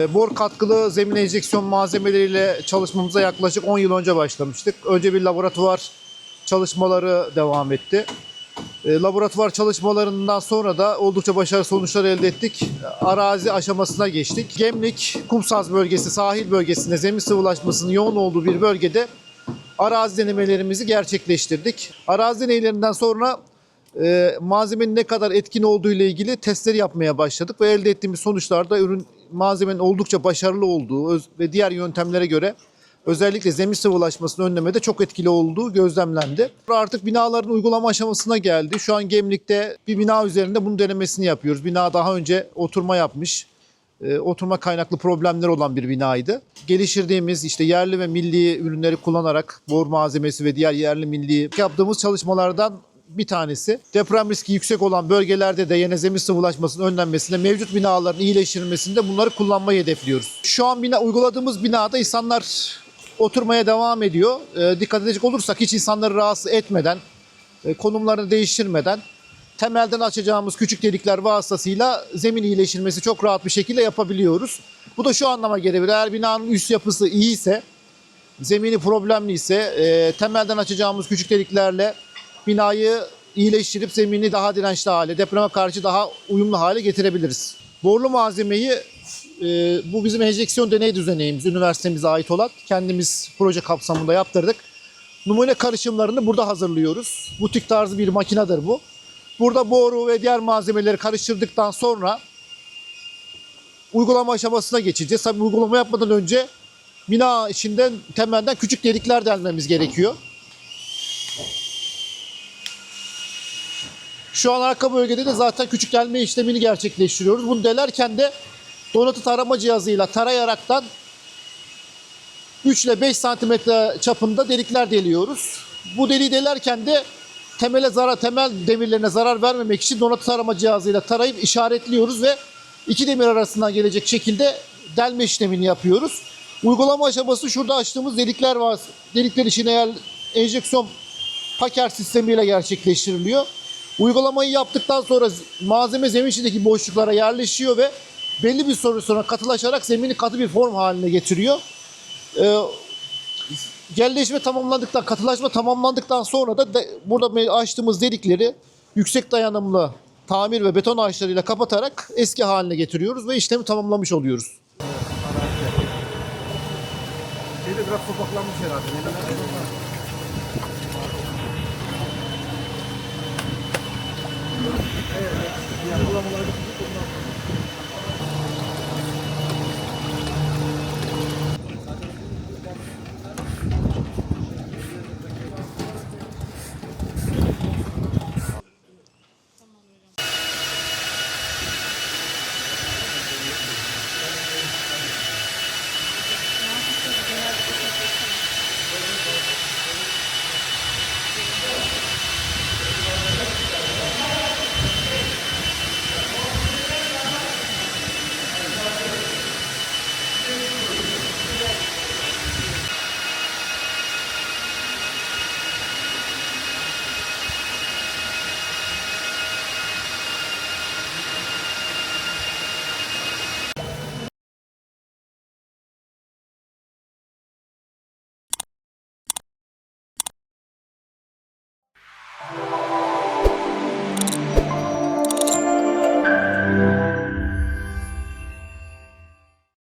Bor katkılı zemin enjeksiyon malzemeleriyle çalışmamıza yaklaşık 10 yıl önce başlamıştık. Önce bir laboratuvar çalışmaları devam etti. Laboratuvar çalışmalarından sonra da oldukça başarılı sonuçlar elde ettik. Arazi aşamasına geçtik. Gemlik, Kumsaz bölgesi, sahil bölgesinde zemin sıvılaşmasının yoğun olduğu bir bölgede arazi denemelerimizi gerçekleştirdik. Arazi deneylerinden sonra malzemenin ne kadar etkin olduğu ile ilgili testleri yapmaya başladık ve elde ettiğimiz sonuçlarda malzemenin oldukça başarılı olduğu ve diğer yöntemlere göre özellikle zemin sıvılaşmasını önlemede çok etkili olduğu gözlemlendi. Artık binaların uygulama aşamasına geldi. Şu an Gemlik'te bir bina üzerinde bunun denemesini yapıyoruz. Bina daha önce oturma yapmış. Oturma kaynaklı problemler olan bir binaydı. Geliştirdiğimiz yerli ve milli ürünleri kullanarak bor malzemesi ve diğer yerli milli yaptığımız çalışmalardan bir tanesi. Deprem riski yüksek olan bölgelerde de yine zemin sıvılaşmasının önlenmesinde, mevcut binaların iyileştirilmesinde bunları kullanmayı hedefliyoruz. Şu an uyguladığımız binada insanlar oturmaya devam ediyor. Dikkat edecek olursak hiç insanları rahatsız etmeden, konumlarını değiştirmeden temelden açacağımız küçük delikler vasıtasıyla zemin iyileştirmesi çok rahat bir şekilde yapabiliyoruz. Bu da şu anlama gelebilir. Eğer binanın üst yapısı iyiyse, zemini problemli ise temelden açacağımız küçük deliklerle binayı iyileştirip zemini daha dirençli hale, depreme karşı daha uyumlu hale getirebiliriz. Borlu malzemeyi bu bizim enjeksiyon deney düzeneyimiz, üniversitemize ait olan kendimiz proje kapsamında yaptırdık. Numune karışımlarını burada hazırlıyoruz. Butik tarzı bir makinedir bu. Burada boru ve diğer malzemeleri karıştırdıktan sonra uygulama aşamasına geçeceğiz. Tabii uygulama yapmadan önce bina içinden temelden küçük delikler delmemiz gerekiyor. Şu an arka bölgede de zaten küçük delme işlemini gerçekleştiriyoruz. Bunu delerken de donatı tarama cihazıyla tarayaraktan 3 ile 5 santimetre çapında delikler deliyoruz. Bu deliği delerken de temel demirlerine zarar vermemek için donatı tarama cihazıyla tarayıp işaretliyoruz ve iki demir arasından gelecek şekilde delme işlemini yapıyoruz. Uygulama aşaması şurada açtığımız delikler var. Delikler içine enjeksiyon paker sistemiyle gerçekleştiriliyor. Uygulamayı yaptıktan sonra malzeme zemin içindeki boşluklara yerleşiyor ve belli bir süre sonra katılaşarak zemini katı bir form haline getiriyor. Katılaşma tamamlandıktan sonra da burada açtığımız delikleri yüksek dayanımlı tamir ve beton ağaçlarıyla kapatarak eski haline getiriyoruz ve işlemi tamamlamış oluyoruz. Biraz topaklanmış herhalde. Evet, yapılamaları